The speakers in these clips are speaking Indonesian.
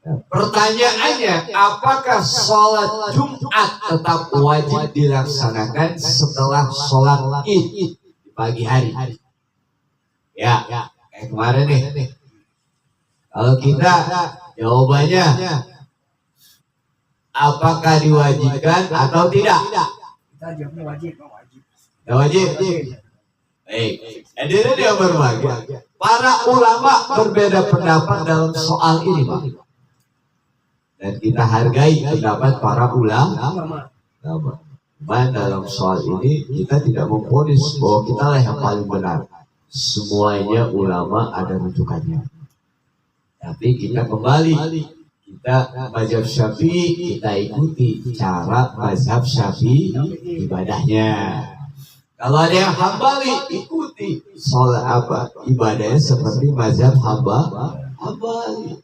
Pertanyaannya, apakah sholat Jumat tetap wajib dilaksanakan setelah sholat Id di pagi hari? Ya, kayak kemarin nih. Kalau kita jawabannya, apakah diwajibkan atau tidak? Kita jawabnya wajib. Wajib. Baik, hadirin yang berbahagia. Para ulama berbeda pendapat dalam soal ini, Pak. Dan kita hargai pendapat para ulama. Dalam soal ini kita tidak memvonis bahwa kita lah yang paling benar. Semuanya ulama ada rujukannya. Tapi kita kembali, kita mazhab Syafi'i, kita ikuti cara mazhab Syafi'i ibadahnya. Kalau ada yang Hambali, ikuti sholat ibadahnya seperti mazhab Hambali.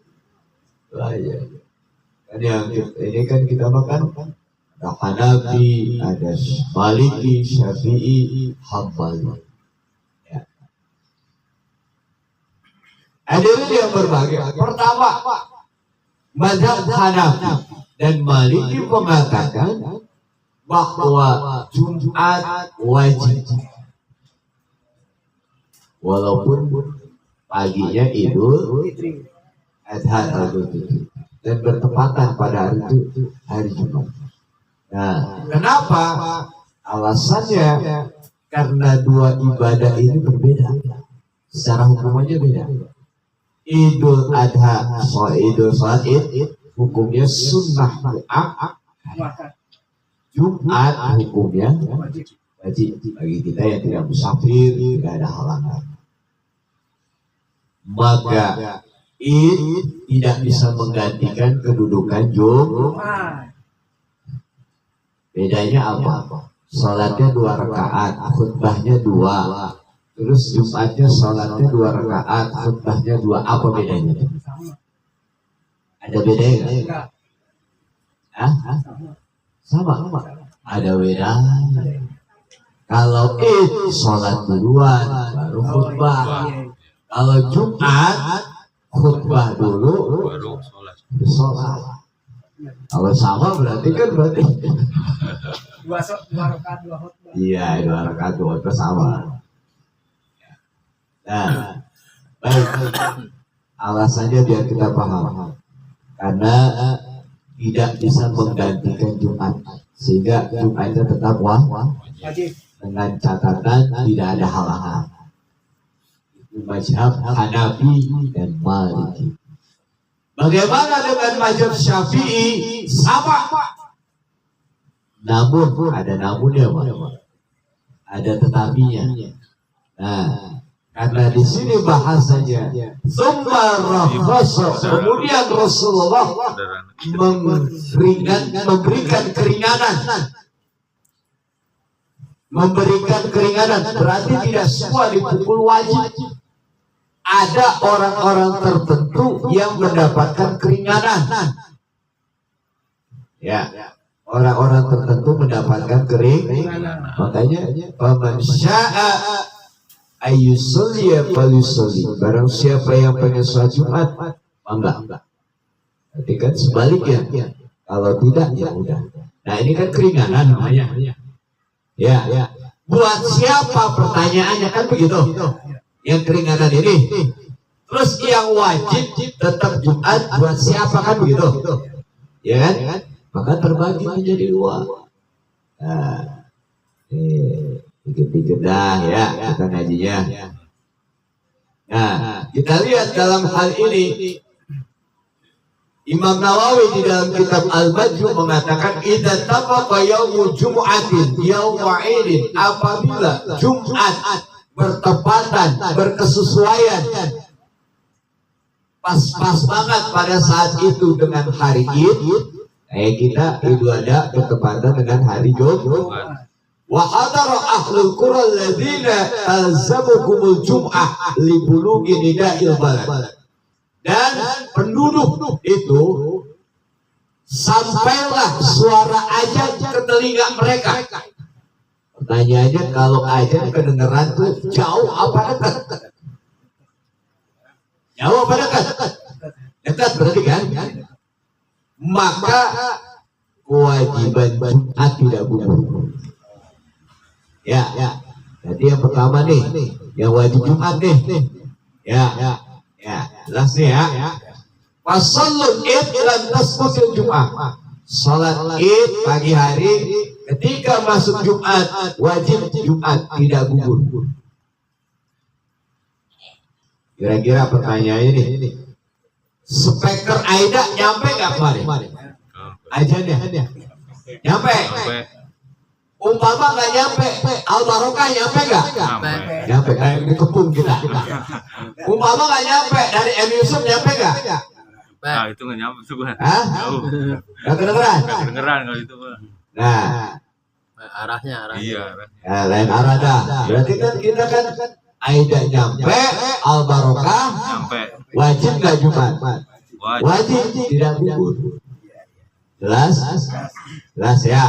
Ini kan kita makan ada Hanafi, ada Maliki, Syafi'i, Hambali. Ya. Hadirin yang berbahagia. Pertama, mazhab Hanafi dan Maliki mengatakan bahwa Jumat wajib, walaupun paginya Idul Adha dan bertepatan pada hari itu hari Jumat. Nah, kenapa? Alasannya karena dua ibadah ini berbeda, secara hukumannya beda. Idul Adha, Idul Sholat Id, hukumnya sunnah mu'akkad. Jumat hukumnya wajib bagi kita yang tidak musafir, tidak ada halangan. Maka Id tidak bisa menggantikan kedudukan Jumat. Bedanya apa? Sholatnya 2 rakaat, khutbahnya 2. Terus Jumatnya sholatnya 2 rakaat, khutbahnya 2. Apa bedanya? Ada bedanya nggak? Sama. Ada beda. Kalau Id sholat duluan baru khutbah. Kalau Jumat khutbah dulu baru sholat. Kalau sama berarti dua rakaat 2 khutbah. Iya, 2 rakaat 2 khutbah sama. Nah, baik. Alasannya biar kita paham. Karena tidak bisa menggantikan Jumat, sehingga Jumatnya tetap wajib dengan catatan tidak ada halangan. Itu mazhab Hanafi dan Maliki. Bagaimana dengan mazhab Syafi'i? Sama. Namun ada namunnya, Pak. Ada tetapinya. Nah, karena di sini bahasanya kemudian Rasulullah memberikan keringanan, berarti tidak semua dipukul wajib. Ada orang-orang tertentu yang mendapatkan keringanan. Ya, orang-orang tertentu mendapatkan keringanan. Makanya faman syaa ayyusolli falyusolli. Barang siapa yang pengen sholat Jumat, enggak. Berarti kan sebaliknya. Kalau tidak, ya udah. Nah, ini kan keringanan namanya. Ya. Buat siapa pertanyaannya kan begitu? Yang keringanan ini. Terus yang wajib tetap Jumat buat siapa kan begitu? Ya kan? Maka terbagi menjadi 2. Nah, dikit-dikit dah ya kita ngajinya. Nah, kita lihat dalam hal ini Imam Nawawi di dalam kitab Al-Majmu mengatakan idza tafaqa yaumul jumu'atin yauma 'idin, apabila Jumat bertepatan, berkesesuaian, pas banget pada saat itu dengan hari Id, kita Idul Adha bertepatan dengan hari Jumat. Wa hadara ahlul qura alladziina alzamukumul jum'ah li bulughi nida'il balad. Dan penduduk itu sampailah suara azan ke telinga mereka. Pertanyaannya, kalau azan kedengeran tuh jauh apa dekat? Jauh apa dekat? Dekat berarti kan? maka kewajiban Jumat tidak gugur. Ya, jadi yang pertama nih, yang wajib Jumat nih. Ya, jelas nih ya. Fasalul id lan tasbutul Jumat. Salat id pagi hari ketika masuk Jumat wajib Jumat tidak gugur. Kira-kira pertanyaannya ini, speaker Aida nyampe nggak kemarin? Ajannya nyampe. Umpama nggak nyampe, Al Barokah nyampe nggak? Nyampe. Kayak dikepung kita. Umpama nggak nyampe, dari M Yusuf nyampe nggak? Nah, itu nggak nyampe tuh gua. Hah? Jauh. Nggak kedengeran? Nggak kedengeran kalau itu gua. Nah, arahnya. Iya. ya, lain arah dah. Berarti kan kita kan Aida nyampe, Al Barokah Nyampe. wajib nggak Jumat? Wajib. Wajib, tidak gugur. Jelas? Jelas ya.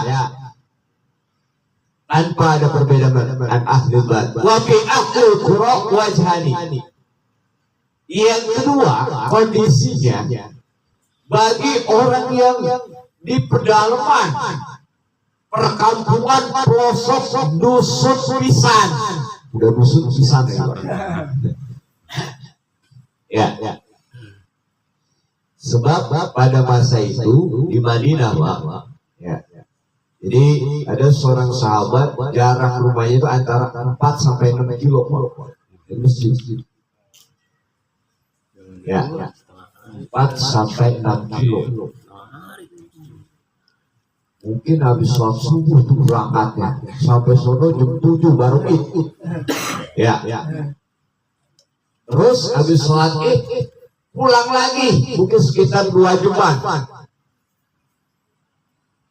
Tanpa ada perbedaan an ahli bait. Wa fi ahli qura wajhani. Yang kedua, kondisinya bagi orang yang di pedalaman, perkampungan, pelosok, dusun pisan. Udah dusun pisan ya. Ya. Sebab pada masa itu di Madinah, Pak. Ya. Jadi ada seorang sahabat jarak rumahnya itu antara 4 sampai 6 kilo dari masjid. Ya, 4 sampai 6 kilo. Mungkin habis sholat subuh tuh berangkatnya sampai sono jam 7 baru id. Ya. Terus habis sholat id pulang lagi mungkin sekitar 2 jaman.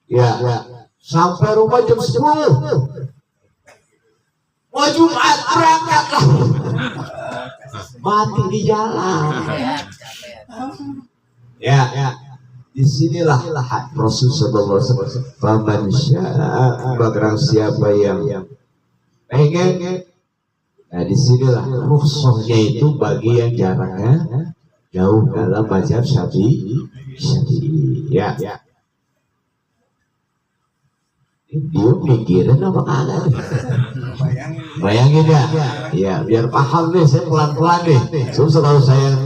Ya. Sampai rumah jam 10. Mau Jumat berangkat lah. Mati di jalan. Ya. Disinilah Rasul sallallahu alaihi wasallam. Faman syaa, barang siapa yang pengen. Nah, disinilah rukhsahnya itu bagi yang jaraknya jauh dalam mazhab Syafi'i. Ya. Dia mikirin apa kagak? Bayangin ya, biar paham nih, saya pelan-pelan nih. Terus kalau saya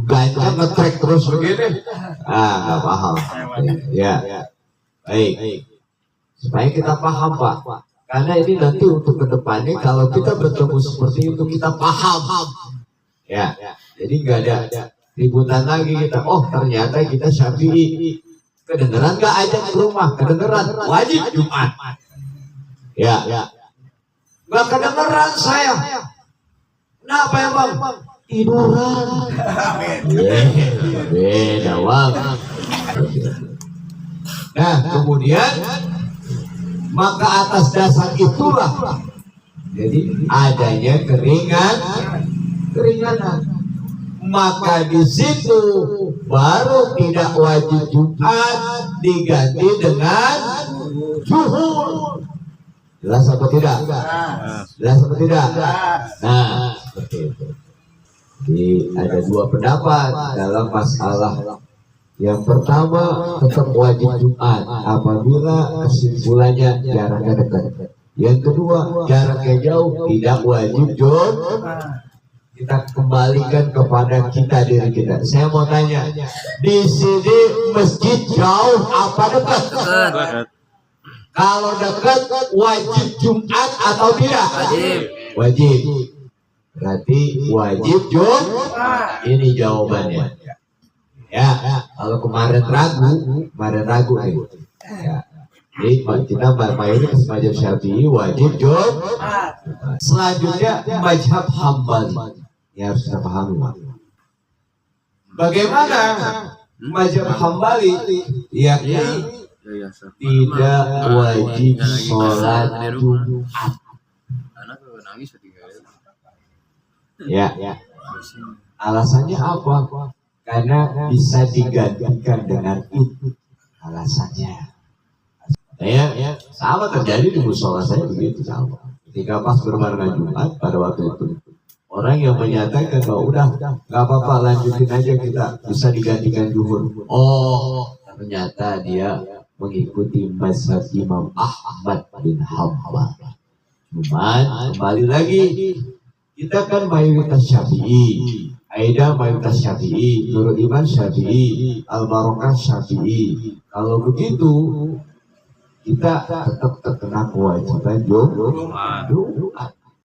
ganja nge-track terus begini, nggak paham. Ya, baik. Supaya kita paham, Pak. Karena ini nanti untuk kedepannya kalau kita bertemu seperti itu kita paham. Ya, jadi nggak ada ributan lagi kita. Oh, ternyata kita Syafi'i. Kedengeran gak aja ke rumah? Kedengeran, wajib Jumat. Ya. Gak kedengeran saya. Kenapa ya Bang? Tiduran. Beda Bang. Nah kemudian maka atas dasar itulah jadi adanya keringanan. Maka di situ baru tidak wajib Jumat diganti dengan zuhur. Jelas apa tidak? Jelas apa tidak? Nah, seperti itu. Jadi ada 2 pendapat dalam masalah. Yang pertama tetap wajib Jumat apabila kesimpulannya jaraknya dekat. Yang kedua jaraknya jauh tidak wajib Jumat. Kita kembalikan kepada diri kita. Saya mau tanya, di sini masjid jauh apa dekat? Kalau dekat wajib Jumat atau tidak? Wajib. Berarti wajib Jumat. Ini jawabannya. Ya, kalau kemarin ragu nih. Ya. Jadi kita mayoritas mazhab Syafi'i wajib Jumat. Selanjutnya mazhab Hambali. Ya harus kita pahami. Bagaimana mazhab Hambali? Yakni tidak wajib sholat Jumat. Ya. Alasannya apa? Karena bisa digantikan dengan itu. Alasannya. Ya, sama terjadi di musola saya begitu sama. Ketika pas berbarengan Jumat pada waktu itu. Orang yang menyatakan bahwa udah nggak apa-apa lanjutin aja kita bisa digantikan zuhur. Oh, ternyata dia mengikuti mazhab Imam Ahmad bin Hanbal. Cuman kembali lagi kita kan mayoritas Syafi'i, Aida mayoritas Syafi'i, Nurul Iman Syafi'i, Al-Barokah Syafi'i. Kalau begitu kita tetap terkena kewajiban Jumat.